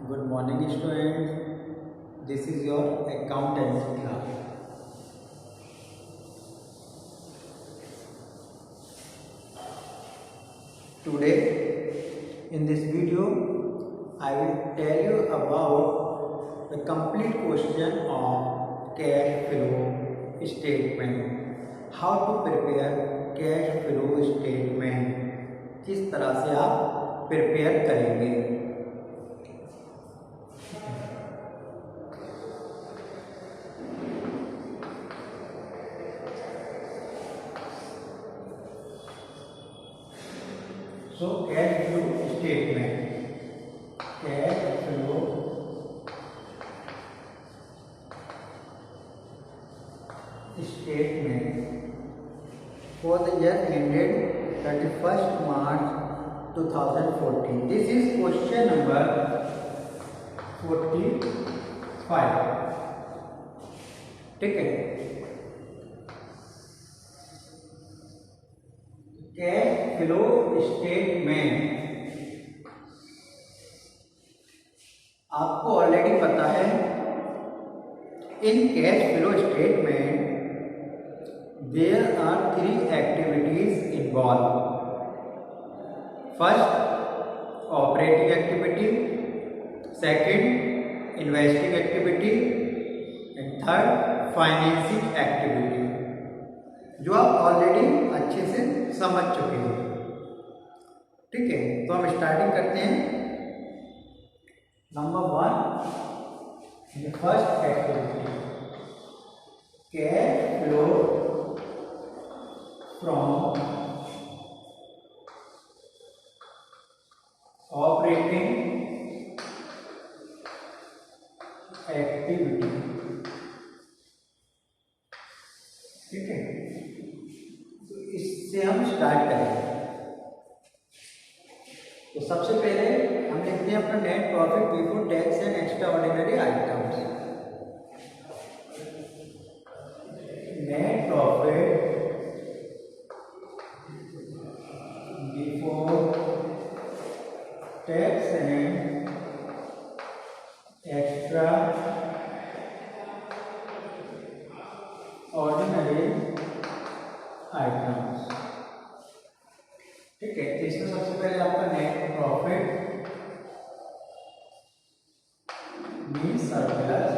Good morning, students. This is your accountancy class. Today, in this video, I will tell you about the complete question of cash flow statement. How to prepare cash flow statement? किस तरह से आप prepare करेंगे? So cash flow statement. Cash flow statement for the year ended 31st March 2014. This is question number 45. ठीक है. Cash flow statement आपको already पता है. In cash flow statement there are 3 activities involve. First operating activity, second investing activity and third financing activity, जो आप already अच्छे से समझ चुके हैं. ठीक है, तो हम स्टार्टिंग करते हैं. Number 1, first activity cash flow from operating activity. ठीक है, इससे हम स्टार्ट करेंगे. तो सबसे पहले हम लिखते हैं अपना net profit before tax and extra ordinary items. Net profit before tax and extra ordinary items. ठीक है, तो इसमें सबसे पहले आपका नेट प्रॉफिट मीन सरप्लस.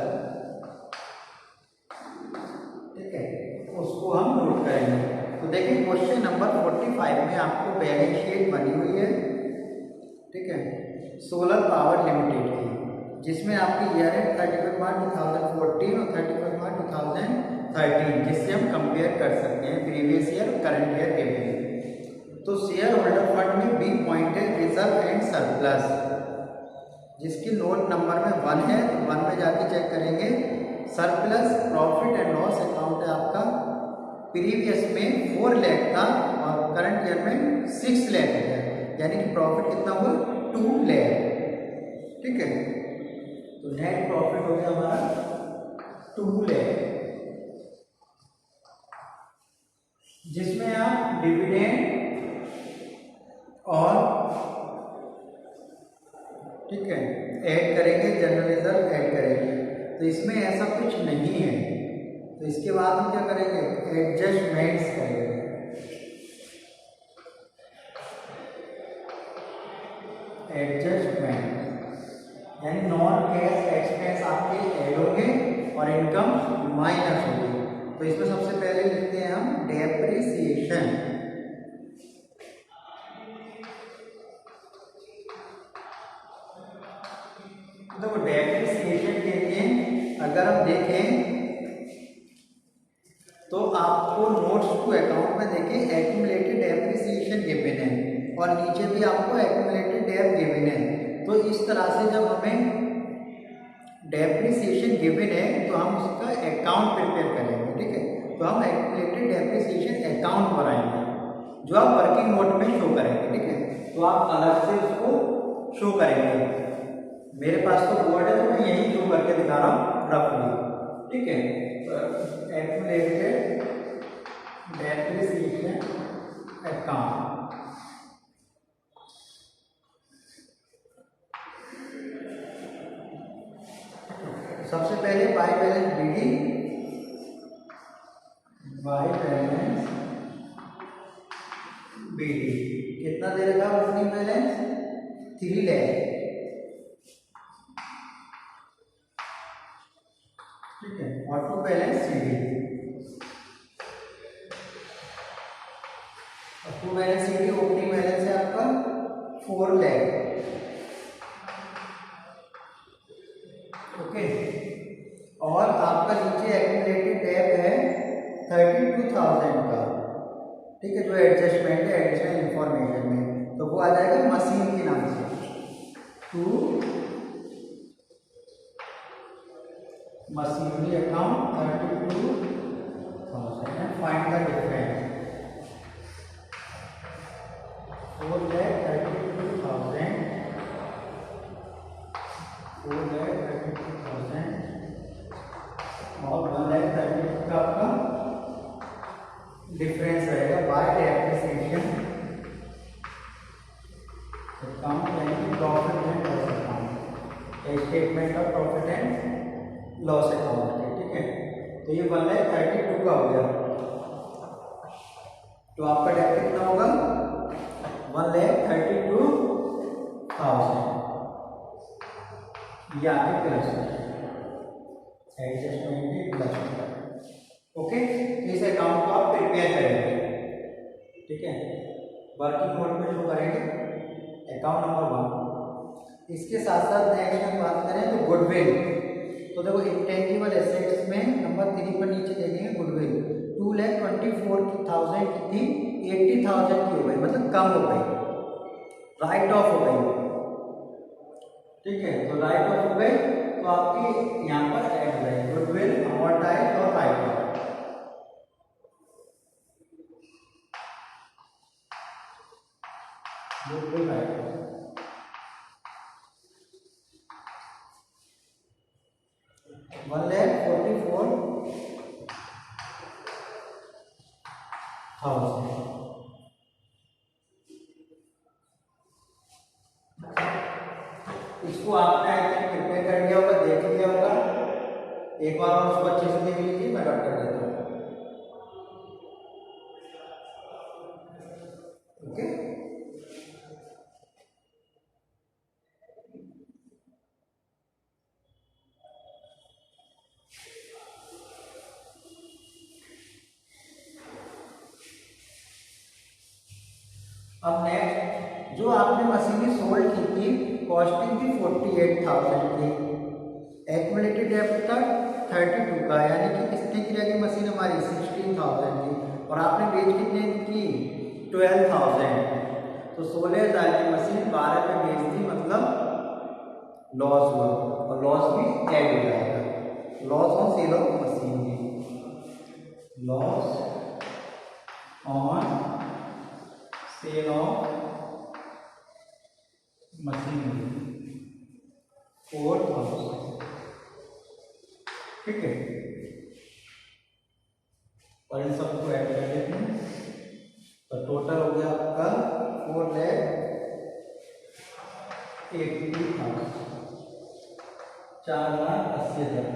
ठीक है, उसको हम नोट करेंगे. तो देखिए क्वेश्चन नंबर 45 में आपको बैलेंस शीट बनी हुई है. ठीक है, सोलर पावर लिमिटेड की, जिसमें आपकी ईयर एंड 31 मार्च 2014 और 31 मार्च 2013, जिससे हम कंपेयर कर सकते हैं प्रीवियस ईयर और करंट ईयर के भी. तो शेयर होल्डर फंड में बी पॉइंट है रिजर्व एंड सरप्लस, जिसकी नोट नंबर में 1 है. तो 1 में जाके चेक करेंगे. Surplus profit and loss account है आपका. प्रीवियस में 4 लाख था और करंट ईयर में 6 लाख है, यानी कि प्रॉफिट कितना हुआ 2 लाख. ठीक है, तो नेट प्रॉफिट हो गया हमारा 2 लाख, जिसमें आप डिविडेंड और ठीक है ऐड करेंगे, जनरल रिजर्व ऐड करेंगे. तो इसमें ऐसा कुछ नहीं है. तो इसके बाद हम क्या करेंगे, एडजस्टमेंट्स करेंगे. एडजस्टमेंट यानी नॉन कैश एक्सपेंस आपके ऐड होंगे और इनकम माइनस होगी. तो इसमें सबसे पहले लिखते हैं हम डेप्रिसिएशन. तो डेप्रिसिएशन के लिए अगर हम देखें तो आपको नोट्स टू अकाउंट में देखें एक्यूमुलेटेड डेप्रिसिएशन गिवन है और नीचे भी आपको एक्यूमुलेटेड डेट गिवन है. तो इस तरह से जब हमें डेप्रिसिएशन गिवन है तो हम उसका अकाउंट प्रिपेयर करेंगे. ठीक है, तो हम एक्यूमुलेटेड डेप्रिसिएशन अकाउंट बनाएंगे, जो आप वर्किंग नोट में शो करेंगे. ठीक है, तो आप अलग से उसको शो करेंगे. मेरे पास तो बोर्ड है तो मैं यही शो करके दिखा रहा हूँ रफली. ठीक है, एक्यूमुलेटेड डेप्रिसिएशन अकाउंट. सबसे पहले by balance BD, by balance BD कितना दे रखा है ओपनिंग बैलेंस 3 लाख, ठीक है। और to balance CD, to balance CD opening balance है आपका 4 लाख, ओके। और आपका नीचे एक्यूमुलेटेड डेट है 32,000 का, ठीक है, जो एडजस्टमेंट है एडिशनल इंफॉर्मेशन में, तो वो आ जाएगा मशीन के नाम से to machinery account 32,000 and find the difference 4,32,000 और 1,32,000 का आपका डिफरेंस रहेगा बाय डेप्रिसिएशन अकाउंट यानी profit and loss account, statement of profit and loss account के, ठीक है। तो ये 1,32,000 का हो गया, तो आपका डेबिट कितना होगा 1,32,000, ये आपके प्लस एडजस्टमेंट प्लस, ओके। तो इस अकाउंट को आप प्रिपेयर करेंगे, ठीक है, वर्किंग नोट में जो करेंगे अकाउंट नंबर 1। इसके साथ साथ नेक्स्ट हम बात करें तो गुडविल, तो देखो इंटेंजिबल एसेट्स में नंबर 3 पर नीचे देखेंगे गुडविल 2,24,000 की थी 80,000 की हो गई, मतलब कम हो गई, राइट ऑफ हो गई, ठीक है। तो राइट ऑफ हो गई तो आपकी यहाँ पर ऐड हो जाएगी गुडविल, अमोर्टाइज और right of, goodwill right of 1,44,000। इसको आपने आई थिंक प्रिपेयर कर लिया होगा, देख लिया होगा, एक बार और उसको अच्छे से देख लीजिए, मैं नोट कर देता हूँ, ओके। अब नेक्स्ट जो आपने मशीनें सोल्ड की थी कॉस्टिंग थी 48,000 की, एक्यूमुलेटेड डेब्ट था 32 का, यानी कि कितने की रहेगी मशीन हमारी 16,000 की, और आपने बेच कितने की 12,000, तो 16,000 की मशीन 12 पे बेच दी, मतलब लॉस हुआ, और लॉस भी ऐड हो जाएगा, loss on sale of machine, loss on sale of machinery 4,000, ठीक है। और इन सबको ऐड कर देते हैं, तो टोटल हो गया आपका 4,80,000, 4,80,000,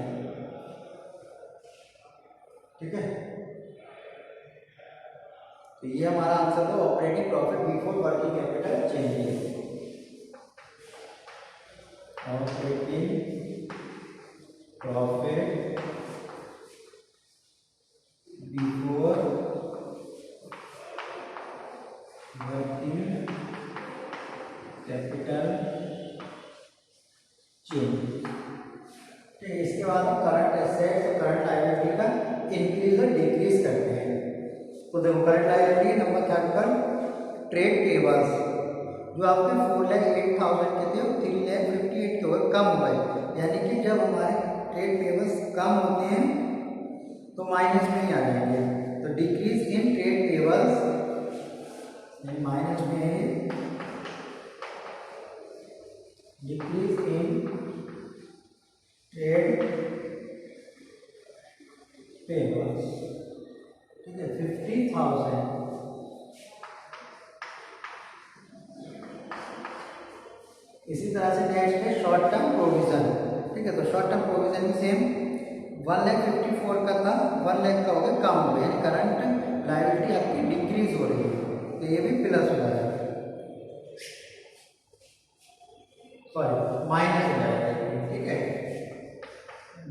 ठीक है। तो ये हमारा आंसर था operating profit before working capital changes, operating profit before working capital change, ठीक है। इसके बाद हम करंट एसेट्स और करंट लायबिलिटी का इंक्रीज और डिक्रीज करते हैं। तो देखो करंट लायबिलिटी नंबर 3 पर ट्रेड पेबल्स जो आपके 4,08,000 के थे वो 3,58,000 के ओर कम हो गए, यानी कि जब हमारे ट्रेड पेबल्स कम होते हैं तो माइनस में ही आ जाएंगे, तो decrease in trade payables minus में है, डिक्रीज इन ट्रेड पेबल्स, ठीक है, 50,000। इसी तरह से नेक्स्ट है शॉर्ट टर्म प्रोविजन, ठीक है। तो शॉर्ट टर्म प्रोविजन सेम 1,54,000 का था, 1 लाख का हो गया, कम हो गया, यानी करंट लायबिलिटी आपकी डिक्रीज हो रही है, तो ये भी प्लस हो जाएगा, सॉरी माइनस हो जाएगा, ठीक है।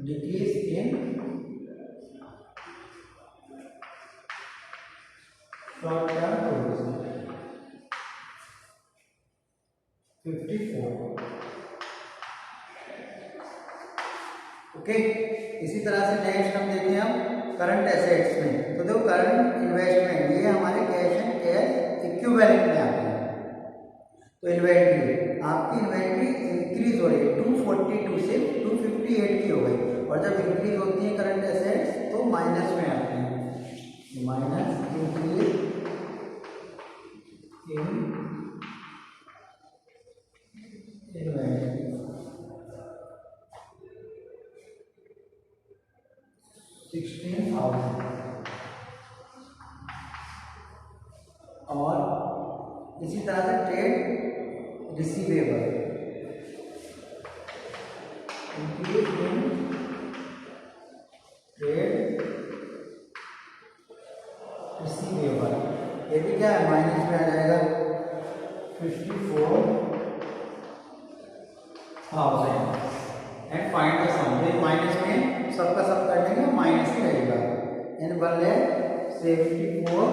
Decrease in short term provision 54। Okay, इसी तरह से नेक्स्ट हम देखें हम करंट एसेट्स में। तो देखो करंट इन्वेस्टमेंट ये हमारे कैश एंड कैश इक्विवेलेंट में आते हैं। तो इन्वेंट्री आपकी इन्वेंट्री इंक्रीज हो रही है, 242 से 258 की हो गई, और जब इंक्रीज होती है करंट एसेट्स तो माइनस में आती है, माइनस इंक्रीज इन इन्वेंट्री 16,000। और इसी तरह से trade receivable increase in trade receivable, ये भी क्या है, माइनस में आ जाएगा 54,000। एंड फाइंड द सम, ये माइनस में सबका सब कर देंगे, माइनस ही रहेगा, यानी 1,74,000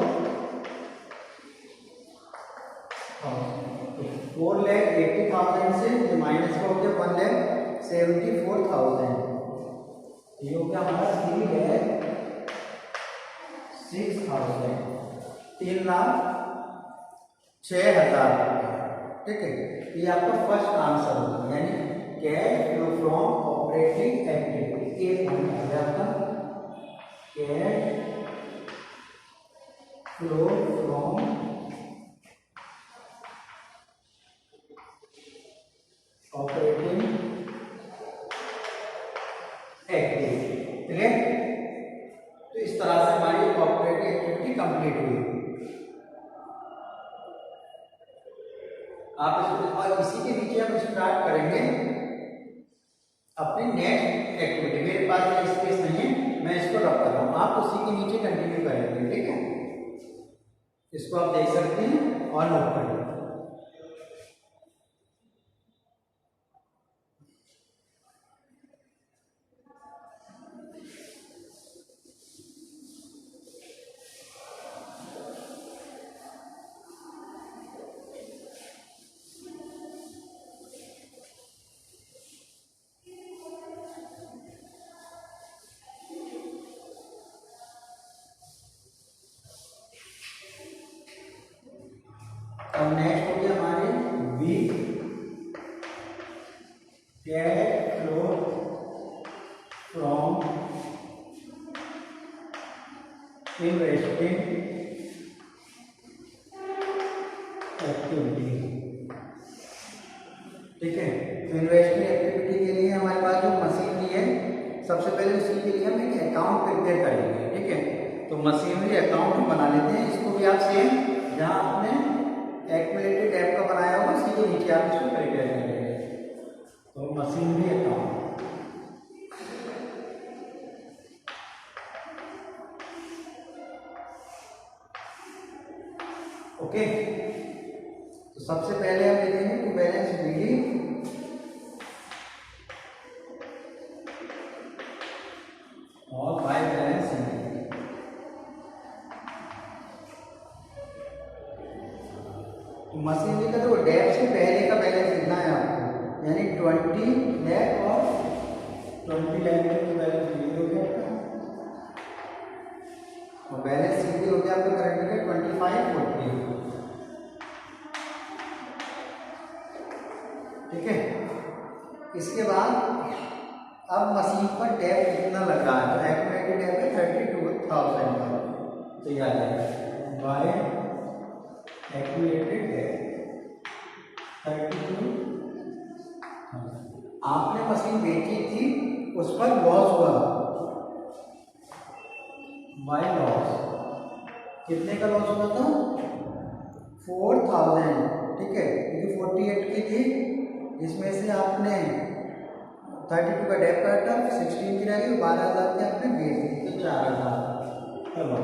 4,80,000 से ये माइनस का हो गया 1,74,000, ये हो गया हमारा 3,06,000, 3,06,000, ठीक है। ये आपका फर्स्ट आंसर होगा, यानी cash flow from operating activity, एक पॉइंट आ गया आपका cash flow from operating activity, ठीक है। तो इस तरह से हमारी ऑपरेटिंग एक्टिविटी कंप्लीट हुई। आप इसको, और इसी के नीचे हम स्टार्ट करेंगे अपनी नेक्स्ट एक्टिविटी। मेरे पास ये स्पेस नहीं है, मैं इसको रख कर रहा हूँ, आप उसी के नीचे कंटिन्यू करेंगे, ठीक है। इसको आप देख सकते हैं और नोट कर लीजिए। अब नेक्स्ट हो गया हमारे B, cash flow from investing activity, ठीक है। तो इन्वेस्टिंग एक्टिविटी के लिए हमारे पास जो मशीनरी है, सबसे पहले उसी के लिए हम एक अकाउंट प्रिपेयर करेंगे, ठीक है। तो मशीनरी अकाउंट हम बना लेते हैं, इसको भी आप सेम जहां आपने एक्यूमुलेटेड डेट का बनाया होगा उसी के नीचे आप इसको प्रिपेयर करेंगे। तो मशीनरी अकाउंट, ओके। तो सबसे पहले हम लिखेंगे टू बैलेंस बीडी और बाय बैलेंस सीडी। मशीनरी का जो डेट से पहले का बैलेंस लिखना है आपको, यानी 20 लाख और 20 लाख का बैलेंस बीडी हो गया, और बैलेंस सीडी हो गया आपका करंट का 2540, ठीक है। इसके बाद अब मशीन पर टैप कितना लग रहा है, तो एक्यूमुलेटेड टैप है 32,000 का, तो याद है बाय एक्यूमुलेटेड टैप 32,000। आपने मशीन बेची थी, उस पर लॉस हुआ, बाय लॉस, कितने का लॉस हुआ था 4,000, ठीक है, क्योंकि 48 की थी, जिसमें से आपने 32 का डेप कटा, 16 की रहेगी, 12,000 के आपने बेच दी तो 4,000। चलो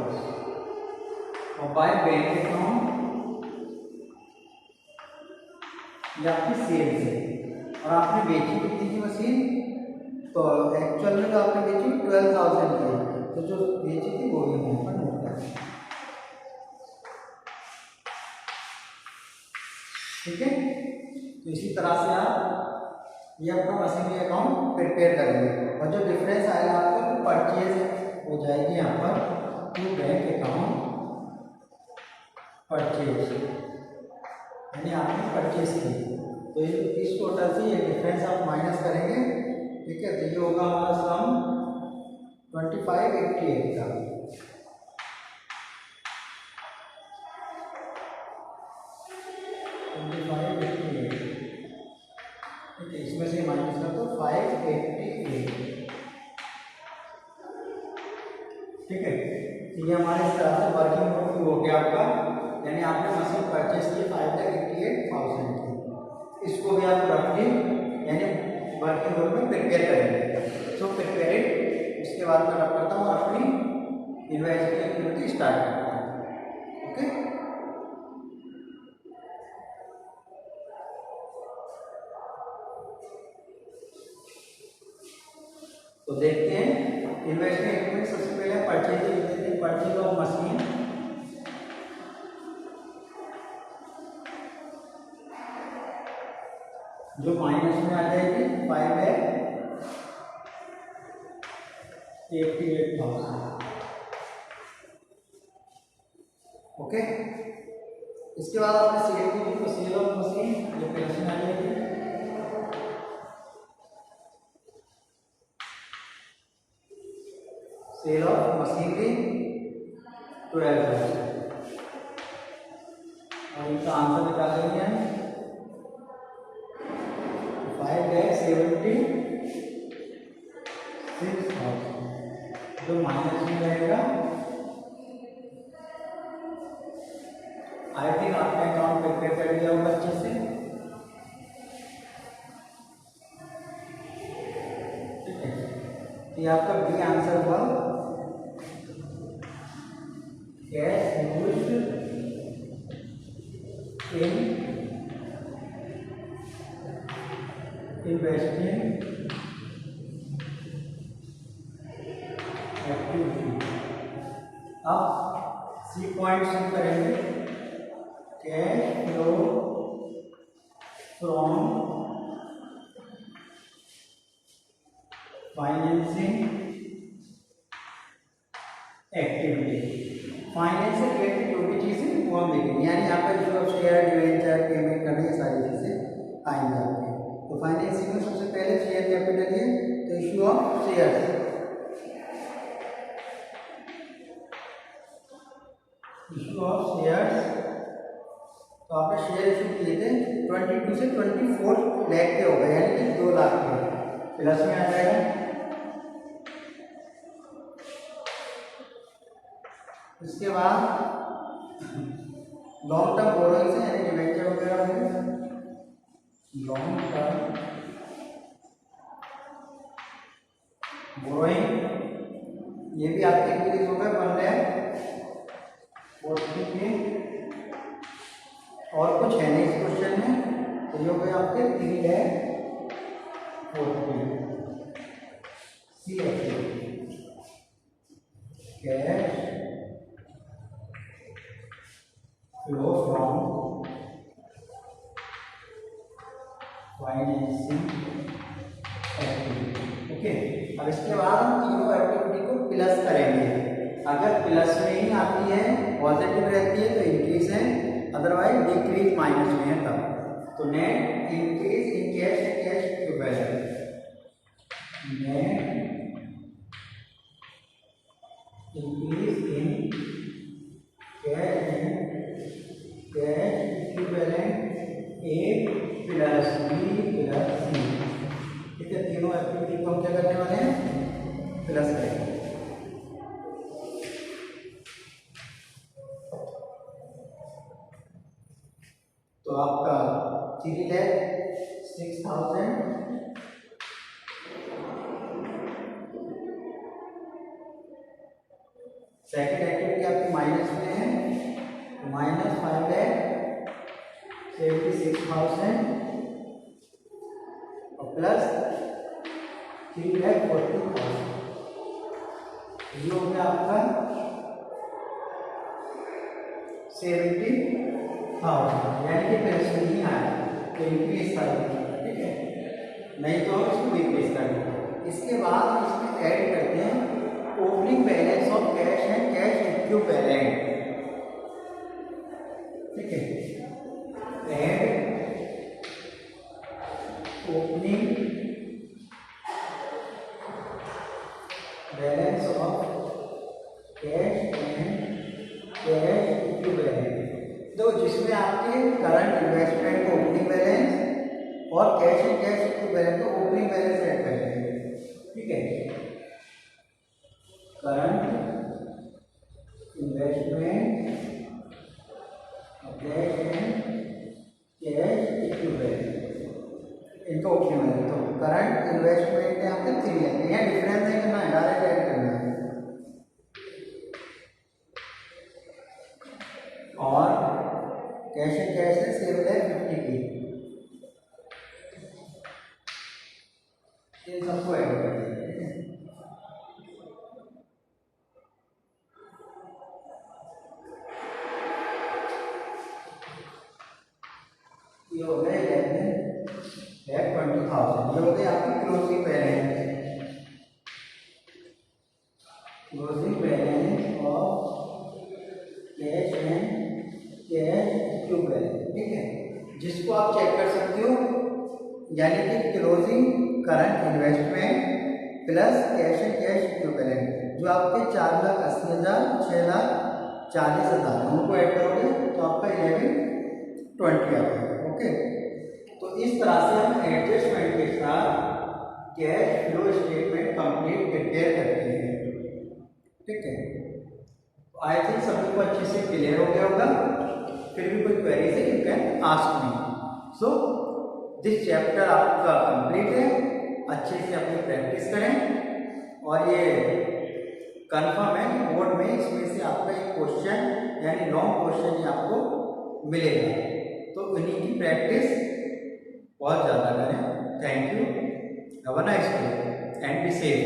और बाय बैंक अकाउंट ये आपकी सेल से, और आपने बेची कितनी की मशीन, तो एक्चुअल में तो आपने बेची 12,000 की, तो जो बेची थी वो भी यहाँ पर नोट कर, ठीक है। तो इसी तरह से आप ये अपना मशीनरी अकाउंट प्रिपेयर करेंगे, और जो डिफरेंस आएगा आपका तो परचेज हो जाएगी यहाँ पर टू बैंक अकाउंट परचेज, यानी आपने परचेज की, तो इस टोटल से ये डिफरेंस आप माइनस करेंगे, ठीक है। तो ये होगा हमारा सम 2588 का, इसमें से माइनस कर तो 588, ठीक है। तो ये हमारे इस तरह से वर्किंग नोट हो गया आपका, यानी आपने मशीन परचेस की 5,88,000 की, इसको भी आप रफली यानी वर्किंग नोट में प्रिपेयर करेंगे। सो प्रिपेयर इट, उसके बाद मैं रख करता हूँ और अपनी इन्वेस्ट की एक्टिविटी स्टार्ट करता हूँ, ओके। तो देखते हैं इन्वेस्टमेंट एक्टिविटी, सबसे पहले परचेज देते हैं, परचेज ऑफ मशीन, जो माइनस में आ जाएगी 5,88,000, ओके। इसके बाद आपने सेल की, तो सेल ऑफ मशीन जो प्लस में आ जाएगी, सेल ऑफ मशीनरी 12,000, और इसका आंसर निकालेंगे हम 5,76,000, जो माइनस में रहेगा। आई थिंक आपका अकाउंट प्रिपेयर कर लिया होगा अच्छे से, ठीक है। तो ये आपका बी आंसर हुआ, cash used in investing activity. अब सी पॉइंट शुरू करेंगे, cash flow from financing activity. Finance से रिलेटेड जो भी चीज़ें वो हम देखेंगे, यानी यहाँ पर जो शेयर डिवेंचर पेमेंट करने ये सारी चीज़ें आएंगी आपके। तो फाइनेंसिंग में सबसे पहले शेयर कैपिटल है, तो issue of share, issue of shares, तो आपने शेयर इशू किए थे 22 से 24 लाख के हो गए, यानी कि 2 लाख के, प्लस में आ जाएगा। इसके बाद लॉन्ग टर्म बोरोइंग से, यानी डिवेंचर वगैरह हो गए, लॉन्ग टर्म बोरोइंग, ये भी आपके इंक्रीज हो गए, 1,40,000 के, और कुछ है नहीं इस क्वेश्चन में, तो ये हो गए आपके 3,40,000 C cash flow from financing activity, okay. अब इसके बाद हम तीनों एक्टिविटी को प्लस करेंगे, अगर प्लस में ही आती है, पॉजिटिव रहती है तो इंक्रीज है, अदरवाइज डिक्रीज माइनस में है तब। तो net increase in cash equivalent, net increase in cash equivalent A plus B plus C, ठीक है। तीनों एक्टिविटी को हम क्या करने वाले हैं, प्लस करेंगे। तो आपका 3,06,000 सेकेंड एक्टिविटी आपकी माइनस में है, -5,76,000 और प्लस 3,40,000। ये हो गया आपका 70,000, यानी कि पेंशन नहीं आया तो इंक्रीज कर देंगे, ठीक है, नहीं तो इसको डिक्रीज कर देंगे। इसके बाद इसमें ऐड करते हैं opening balance of cash and cash equivalent, ठीक है, add opening balance of cash and cash equivalent, तो जिसमें आपके करंट इन्वेस्टमेंट को ओपनिंग बैलेंस और कैश एंड कैश इक्विवेलेंट को ओपनिंग बैलेंस ऐड करेंगे, ठीक है, current investment cash and cash equivalent इनको ओपनिंग बैलेंस। तो करंट इन्वेस्टमेंट में आपके 3 लेंगे, यहाँ डिफरेंस नहीं करना है, डायरेक्ट ऐड करना है, और कैश एंड कैश है 7,50 की, इन सबको ऐड कर देंगे, ठीक है। ये हो गए 11,20,000, ये हो गए आपकी closing balance of cash and cash equivalent, ठीक है, जिसको आप चेक कर सकते हो, यानी कि closing current investment plus cash and cash equivalent, जो आपके 4,80,000, 6,40,000 उनको ऐड करोगे तो आपका 11,20 आ जाएगा, ओके। तो इस तरह से हम एडजस्टमेंट के साथ cash flow statement complete prepare करते हैं, ठीक है। आई थिंक सभी को अच्छे से क्लियर हो गया होगा, फिर भी कोई क्वेरीज है you can ask me. So this chapter आपका कंप्लीट है, अच्छे से अपनी प्रैक्टिस करें, और ये कंफर्म है बोर्ड में इसमें से आपका एक क्वेश्चन यानी लॉन्ग क्वेश्चन ही आपको मिलेगा, तो इन्हीं की प्रैक्टिस बहुत ज़्यादा करें। Thank you, have a nice day and be safe.